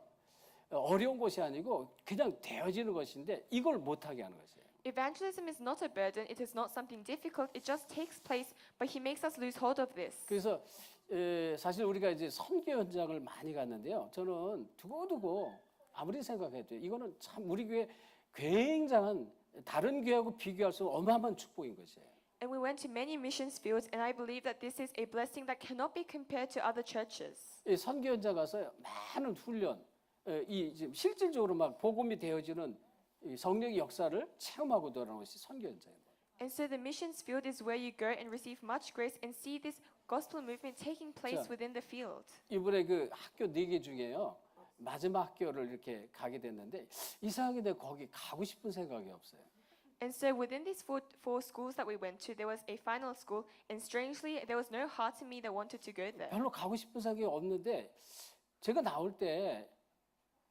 어려운 것이 아니고 그냥 되어지는 것인데 이걸 못하게 하는 것이에요. Evangelism is not a burden, it is not something difficult, it just takes place, but he makes us lose hold of this. 그래서 사실 우리가 이제 선교 현장을 많이 갔는데요. 저는 두고두고 아무리 생각해도 이거는 참 우리 교회 굉장한 다른 교회하고 비교할 수 없는 어마어마한 축복인 것이에요. And we went to many missions fields, and I believe that this is a blessing that cannot be compared to other churches. 이 선교 현장 가서 많은 훈련, 이 지금 실질적으로 막 복음이 되어지는 이 성령의 역사를 체험하고 돌아오는 것이 선교 현장입니다. And so the missions field is where you go and receive much grace and see this gospel movement taking place 자, within the field. 이번에 그 학교 4개 중에요. 마지막 학교를 이렇게 가게 됐는데 이상하게 내가 거기 가고 싶은 생각이 없어요. And so within these four schools that we went to, there was a final school, and strangely, there was no heart in me that wanted to go there. 별로 가고 싶은 생각이 없는데 제가 나올 때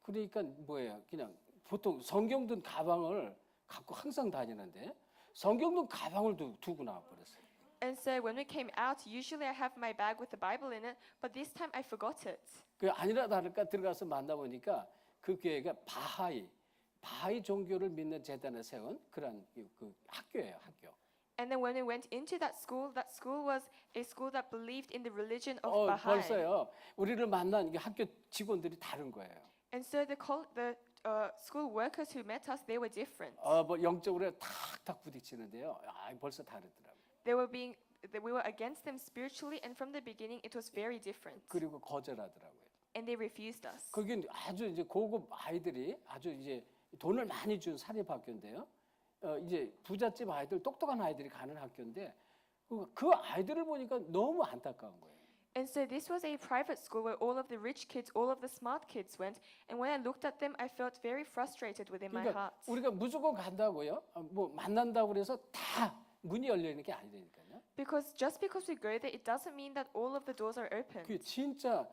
그러니까 뭐예요? 그냥 보통 성경 든 가방을 갖고 항상 다니는데 성경 든 가방을 두고 나와 버렸어요. And so when we came out, usually I have my bag with the Bible in it, but this time I forgot it. 그 아니라 다를까 들어가서 만나보니까 그 교회가 바하이 종교를 믿는 재단에 세운 그런 그 학교예요, 학교. And then when we went into that school was a school that believed in the religion of Baha'i. 벌써요. 우리를 만난 이 학교 직원들이 다른 거예요. And so the school workers who met us, they were different. 뭐 영적으로 탁탁 부딪히는데요. 벌써 다르더라고요. We were against them spiritually, and from the beginning, it was very different. 그리고 거절하더라고요. And they refused us. 그게 아주 이제 고급 아이들이 아주 이제 돈을 많이 준 사립학교인데요. 이제 부잣집 아이들, 똑똑한 아이들이 가는 학교인데 그 아이들을 보니까 너무 안타까운 거예요. And so this was a private school where all of the rich kids, all of the smart kids went. And when I looked at them, I felt very frustrated within my 그러니까 heart. 우리가 무조건 간다고요. 뭐 만난다고 그래서 다 문이 열려 있는 게 아니라니까요. Because just because we go there, it doesn't mean that all of the doors are open. 그 진짜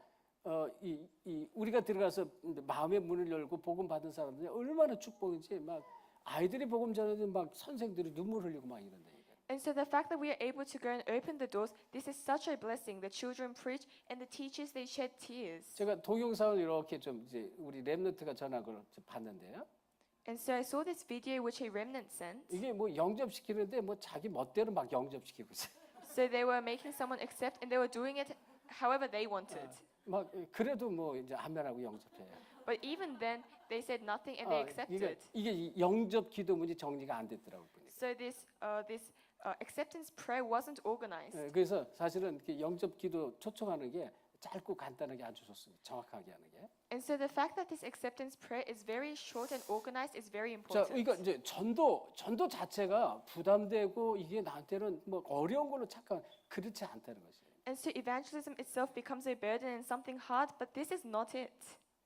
우리가 들어가서 마음의 문을 열고 복음 받은 사람들이 얼마나 축복인지 막 아이들이 복음 전하는 막 선생들이 눈물 흘리고 막 이런다니까. And so the fact that we are able to go and open the doors, this is such a blessing. The children preach and the teachers, they shed tears. 제가 동영상을 이렇게 좀 이제 우리 렘넌트가 전한 걸 봤는데요. And so I saw this video which a remnant sent. 이게 뭐 영접시키는데 뭐 자기 멋대로 막 영접시키고 있어요. So they were making someone accept and they were doing it however they wanted. 막 그래도 뭐 이제 하면하고 영접해요. But even then, they said nothing and they accepted. 이게 이 영접 기도문이 정리가 안 됐더라고요. So this acceptance prayer wasn't organized. 그래서 사실은 이렇게 영접 기도 초청하는 게 짧고 간단하게 아주 좋습니다. 정확하게 하는 게. And so the fact that this acceptance prayer is very short and organized is very 자, important. 그러니까 이제 전도 자체가 부담되고 이게 나한테는 뭐 어려운 걸로 착각 그렇지 않다는 것이에요. And so evangelism itself becomes a burden and something hard, but this is not it.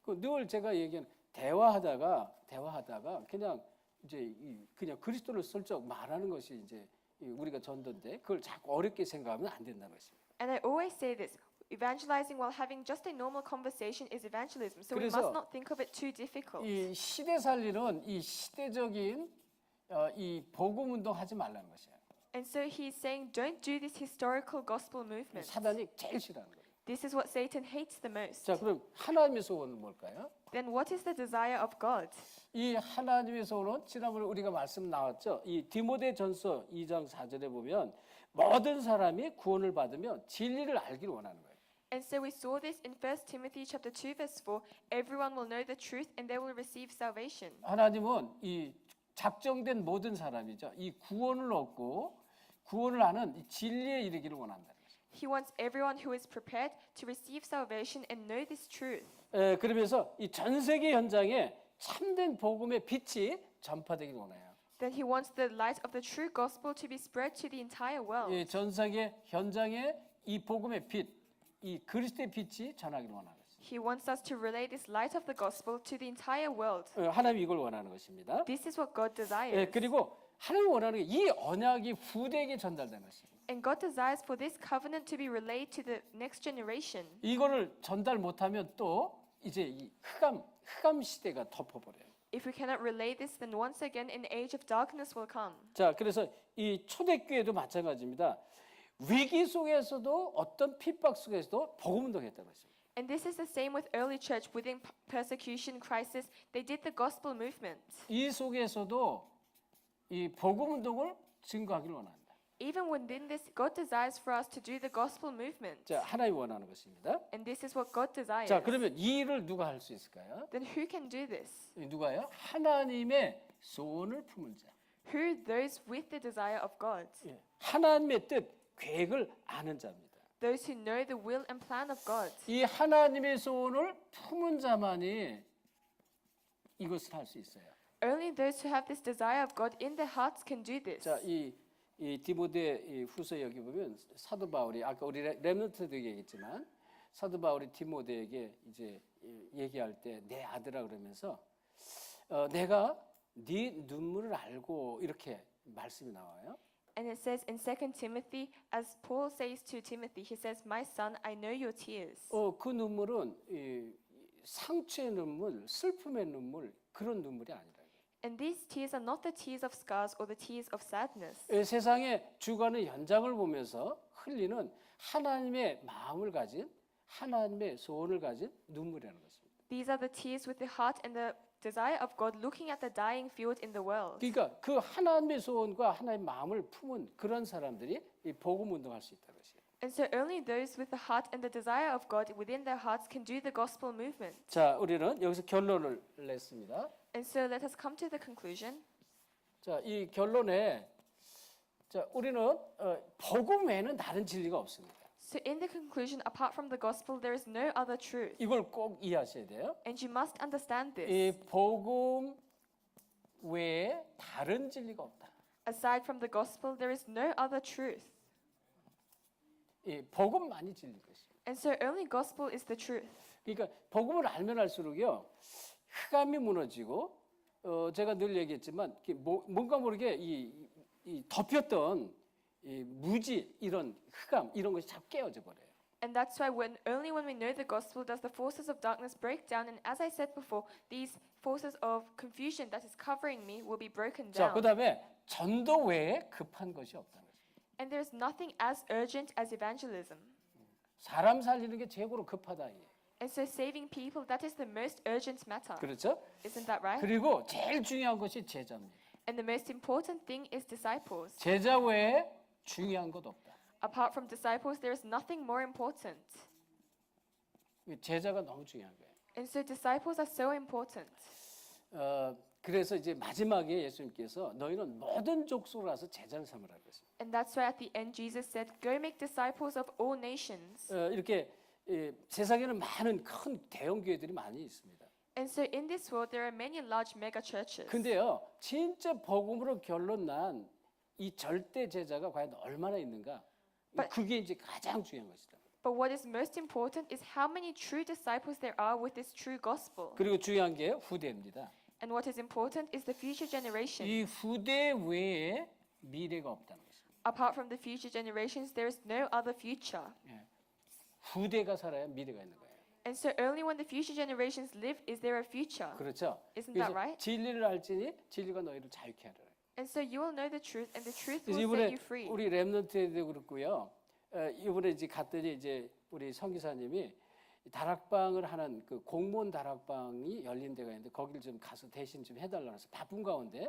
늘 제가 얘기하는 대화하다가 그냥 이제 그냥 그리스도를 슬쩍 말하는 것이 이제 우리가 전도인데 그걸 자꾸 어렵게 생각하면 안 된다는 것입니다. And I always say this. Evangelizing while having just a normal conversation is evangelism. So we 그래서 must not think of it too difficult. 이 시대 살리는 이 시대적인 이 복음 운동 하지 말라는 것이에요. And so he's saying, don't do this historical gospel movement. 사단이 제일 싫어하는 거예요. This is what Satan hates the most. 자, 그럼 하나님의 소원은 뭘까요? Then what is the desire of God? 이 하나님의 소원은 지난번에 우리가 말씀 나왔죠. 이 디모데전서 2장 4절에 보면 모든 사람이 구원을 받으면 진리를 알기를 원하는 거예요. And so we saw this in 1 Timothy chapter 2 verse 4. Everyone will know the truth and they will receive salvation. 하나님은 이 작정된 모든 사람이죠. 이 구원을 얻고 구원을 아는 이 진리에 이르기를 원한다. He wants everyone who is prepared to receive salvation and know this truth. 그러면서 이 전 세계 현장에 참된 복음의 빛이 전파되기를 원해요. Then he wants the light of the true gospel to be spread to the entire world. 이 전 세계 현장에 이 복음의 빛, 이 그리스도의 빛이 전하기를 원하는 것입니다. He wants us to relay this light of the gospel to the entire world. 하나님이 이걸 원하는 것입니다. This is what God desires. 그리고 하나님이 원하는 게 이 언약이 후대에게 전달되는 것입니다. And God desires for this covenant to be relayed to the next generation. 이거를 전달 못하면 또 이제 이 흑암 시대가 덮어버려요. If we cannot relay this, then once again an age of darkness will come. 자, 그래서 이 초대교회도 마찬가지입니다. 위기 속에서도 어떤 핍박 속에서도 복음 운동했다는 것입니다. And this is the same with early church. Within persecution, crisis, they did the gospel movement. 이 속에서도 이 복음 운동을 증거하기를 원합니다. Even within this, God desires for us to do the gospel movement. 자, 하나님이 원하는 것입니다. And this is what God desires. 자, 그러면 이 일을 누가 할 수 있을까요? Then who can do this? 누가요? 하나님의 소원을 품은 자. Who? Those with the desire of God. 하나님의 뜻, 계획을 아는 자입니다. Those who know the will and plan of God. 이 하나님의 소원을 품은 자만이 이것을 할 수 있어요. Only those who have this desire of God in their hearts can do this. 자, 이 디모데 후서 여기 보면 사도 바울이 아까 우리 렘넌트도 얘기했지만 사도 바울이 디모데에게 이제 얘기할 때 내 아들아 그러면서 내가 네 눈물을 알고 이렇게 말씀이 나와요. And it says in 2 Timothy, as Paul says to Timothy, he says, "My son, I know your tears." 그 눈물은 상처의 눈물, 슬픔의 눈물 그런 눈물이 아니라. And these tears are not the tears of scars or the tears of sadness. 세상에 주가는 현장을 보면서 흘리는 하나님의 마음을 가진 하나님의 소원을 가진 눈물이라는 것입니다. These are the tears with the heart and the desire of God looking at the dying field in the world. 그러니까 그 하나님의 소원과 하나님의 마음을 품은 그런 사람들이 이 복음 운동할 수 있다는 것이에요. And so only those with the heart and the desire of God within their hearts can do the gospel movement. 자, 우리는 여기서 결론을 냈습니다. And so let us come to the conclusion. 자, 이 결론에 자, 우리는 복음 외에는 다른 진리가 없습니다. So in the conclusion, apart from the gospel, there is no other truth. 이걸 꼭 이해하셔야 돼요. And you must understand 이 this. 복음 외에 다른 진리가 없다. Aside from the gospel, there is no other truth. 이 복음만이 진리인 것입니다. And so only gospel is the truth. 그러니까 복음을 알면 알수록요 흑암이 무너지고 제가 늘 얘기했지만 뭔가 모르게 이 덮였던 이 무지 이런 흑암 이런 것이 자꾸 깨어져 버려요. And that's why only when we know the gospel does the forces of darkness break down. And as I said before, these forces of confusion that is covering me will be broken 자, down. 그다음에 전도 외에 급한 것이 없다는 거죠. And there is nothing as urgent as evangelism. 사람 살리는 게 최고로 급하다. And so saving people, that is the most urgent matter. 그렇죠? Isn't that right? 그리고 제일 중요한 것이 제자입니다. And the most important thing is disciples. 제자 외에 중요한 것 없다. Apart from disciples, there is nothing more important. 제자가 너무 중요한 거예요. And so disciples are so important. 그래서 이제 마지막에 예수님께서 너희는 모든 족속으로 와서 제자를 삼으라 그랬습니다. And that's why at the end Jesus said, "Go make disciples of all nations." 이렇게 세상에는 많은 큰 대형 교회들이 많이 있습니다. And so in this world there are many large mega churches. 근데요, 진짜 복음으로 결론 난 이 절대 제자가 과연 얼마나 있는가? 그게 이제 가장 중요한 것이다. But what is most important is how many true disciples there are with this true gospel. 그리고 중요한 게 후대입니다. And what is important is the future generation. 이 후대 외에 미래가 없다는 것입니다. Apart from the future generations, there is no other future. 후대가 살아야 미래가 있는 거예요. And so only when the future generations live is there a future. 그렇죠? Isn't that 그래서 right? 진리를 알지니 진리가 너희를 자유케 하리라. And so you will know the truth, and the truth 그래서 will set 이번에 you free. 우리 렘넌트에도 그렇고요. 이번에 이제 갔더니 이제 우리 성기사님이 다락방을 하는 그 공무원 다락방이 열린 데가 있는데 거기를 좀 가서 대신 좀 해달라고 해서 바쁜 가운데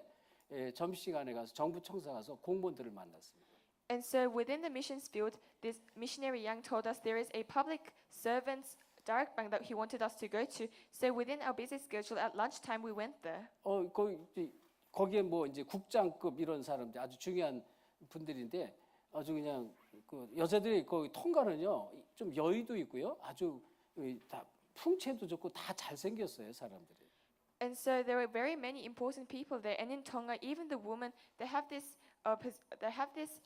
점심시간에 가서 정부 청사 가서 공무원들을 만났습니다. And so within the missions field, this missionary Yang told us there is a public servants direct bank that he wanted us to go to. So within our busy schedule at lunchtime we went there. 거기에 뭐 이제 국장급 이런 사람들 아주 중요한 분들인데 아주 그냥 그 여자들이 거기 통과는요 좀 여유도 있고요 아주 다 풍채도 좋고 다 잘생겼어요 사람들이. And so there were very many important people there. And in Tonga, even the women, they have this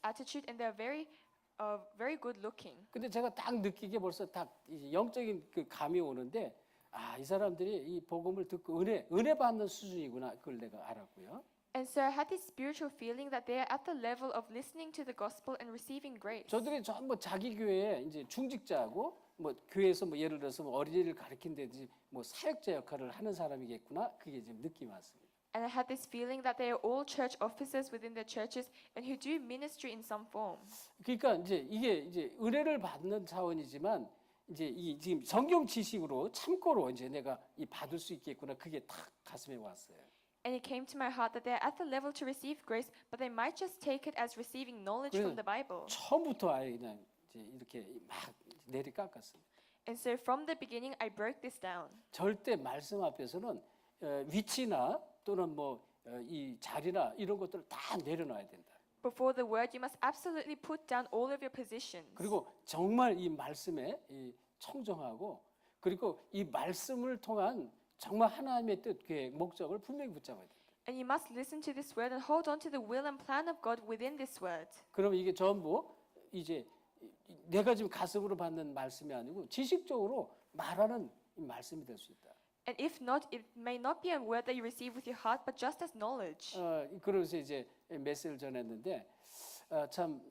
attitude, and they are very good looking. 근데 제가 딱 느끼게 벌써 딱 이제 영적인 그 감이 오는데 이 사람들이 이 복음을 듣고 은혜 받는 수준이구나 그걸 내가 알았고요. And so I had this spiritual feeling that they are at the level of listening to the gospel and receiving grace. 저들이 전부 자기 교회에 이제 중직자고 뭐 교회에서 뭐 예를 들어서 뭐 어린이를 가르친다든지 뭐 사역자 역할을 하는 사람이겠구나 그게 지금 느낌이 왔습니다. And I had this feeling that they are all church officers within their churches and who do ministry in some form. 그러니까 이게 이제 은혜를 받는 차원이지만 이제 이 지금 성경 지식으로 참고로 이제 내가 이 받을 수 있겠구나 그게 탁 가슴에 왔어요. And it came to my heart that they are at the level to receive grace, but they might just take it as receiving knowledge from the Bible. 처음부터 아예 그냥 이제 이렇게 막 내리 깎았습니다. And so from the beginning, I broke this down. 절대 말씀 앞에서는 위치나 또는 뭐 이 자리나 이런 것들을 다 내려놔야 된다. Before the word, you must absolutely put down all of your positions. 그리고 정말 이 말씀에 이 청정하고 그리고 이 말씀을 통한 정말 하나님의 뜻, 계획, 목적을 분명히 붙잡아야 된다. And you must listen to this word and hold on to the will and plan of God within this word. 그러면 이게 전부 이제 내가 지금 가슴으로 받는 말씀이 아니고 지식적으로 말하는 이 말씀이 될 수 있다. And if not, it may not be a word that you receive with your heart, but just as knowledge. 그래서 이제 메시지를 전했는데 참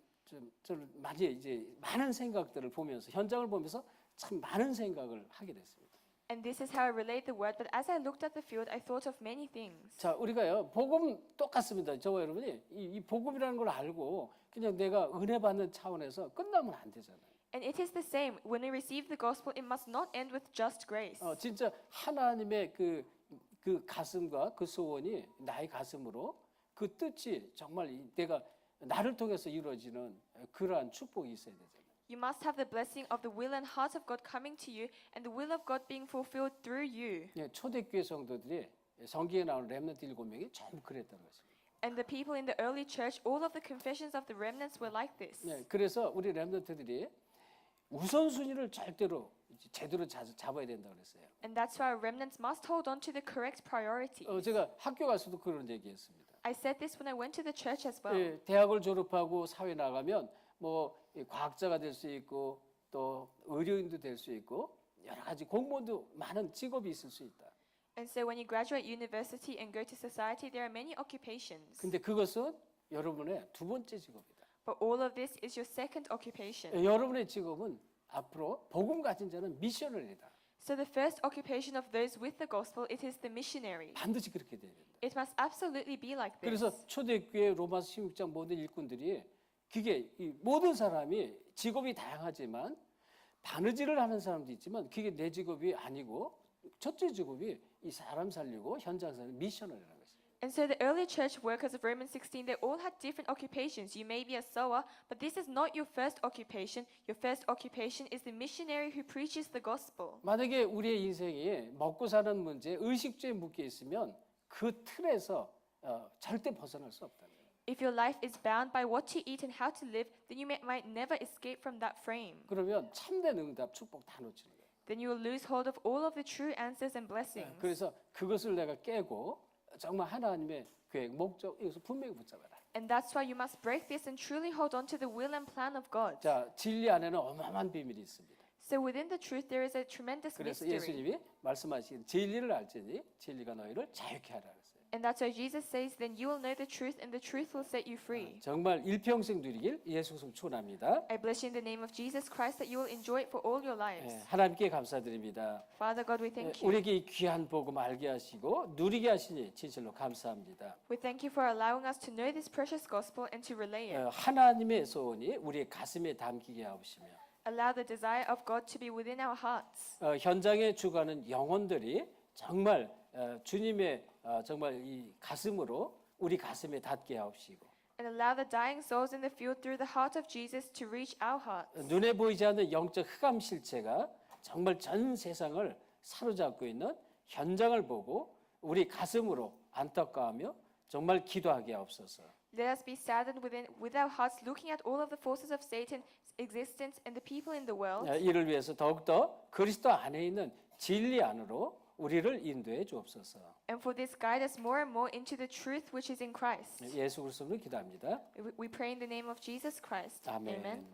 저는 많이 이제 많은 생각들을 보면서 현장을 보면서 참 많은 생각을 하게 됐습니다. And this is how I relate the word. But as I looked at the field, I thought of many things. 자, 우리가요 복음 똑같습니다. 저와 여러분이 이 복음이라는 걸 알고 그냥 내가 은혜 받는 차원에서 끝나면 안 되잖아요. And it is the same. When we receive the gospel, it must not end with just grace. 진짜 하나님의 그 가슴과 그 소원이 나의 가슴으로 그 뜻이 정말 내가 나를 통해서 이루어지는 그러한 축복이 있어야 되잖아요. You must have the blessing of the will and heart of God coming to you and the will of God being fulfilled through you. 예, 초대교회 성도들이 성경에 나오는 렘넌트 7명이 전부 그랬다는 것입니다. And the people in the early church, all of the confessions of the remnants were like this. 예, 그래서 우리 렘넌트들이 우선순위를 절대로 제대로 잡아야 된다고 그랬어요. And that's why our remnants must hold on to the correct priority. 제가 학교 가서도 그런 얘기했습니다. I said this when I went to the church as well. 예, 대학을 졸업하고 사회 나가면 뭐 과학자가 될 수 있고 또 의료인도 될 수 있고 여러 가지 공무원도 많은 직업이 있을 수 있다. And so when you graduate university and go to society, there are many occupations. 근데 그것은 여러분의 두 번째 직업이다. But all of this is your second occupation. 예, 여러분의 직업은 앞으로 복음 가진 자는 미셔널이다. So the first occupation of those with the gospel, it is the missionary. 반드시 그렇게 돼야 된다. It must absolutely be like this. 그래서 초대교회 로마서 16장 모든 일꾼들이 그게 이 모든 사람이 직업이 다양하지만 바느질을 하는 사람도 있지만 그게 내 직업이 아니고 첫째 직업이 이 사람 살리고 현장 살리는 미셔널이라는 것이에요. And so the early church workers of Romans 16, they all had different occupations. You may be a sower, but this is not your first occupation. Your first occupation is the missionary who preaches the gospel. 만약에 우리의 인생이 먹고 사는 문제, 의식주에 묶여 있으면 그 틀에서 절대 벗어날 수 없다는 거예요. If your life is bound by what to eat and how to live, then you might never escape from that frame. 그러면 참된 응답, 축복 다 놓치는 거예요. Then you will lose hold of all of the true answers and blessings. 그래서 그것을 내가 깨고 정말 하나님의 계획, 목적 이것을 분명히 붙잡아라. And that's why you must break this and truly hold on to the will and plan of God. 자, 진리 안에는 어마어마한 비밀이 있습니다. So within the truth there is a tremendous 그래서 mystery. 예수님이 말씀하신 진리를 알지니 진리가 너희를 자유케 하라 그랬어요. And that's why Jesus says, then you will know the truth and the truth will set you free. 정말 일평생 누리길 예수 그리스도 축원합니다. I bless you in the name of Jesus Christ that you will enjoy it for all your lives. 하나님께 감사드립니다. Father God, we thank you. 우리에게 이 귀한 복음 알게 하시고 누리게 하시니 진실로 감사합니다. We thank you for allowing us to know this precious gospel and to relay it. 하나님의 소원이 우리의 가슴에 담기게 하옵시며 Allow the desire of God to be within our hearts. 현장에 죽어가는 영혼들이 정말 주님의 정말 이 가슴으로 우리 가슴에 닿게 하옵시고 And allow the dying souls in the field through the heart of Jesus to reach our hearts. 눈에 보이지 않는 영적 흑암 실체가 정말 전 세상을 사로잡고 있는 현장을 보고 우리 가슴으로 안타까워하며 정말 기도하게 하옵소서. Let us be saddened with our hearts looking at all of the forces of Satan's existence and the people in the world. 이를 위해서 더욱더 그리스도 안에 있는 진리 안으로 우리를 인도해 주옵소서. And for this, guide us more and more into the truth which is in Christ. 예수 그리스도로 기도합니다. We pray in the name of Jesus Christ. 아멘. Amen.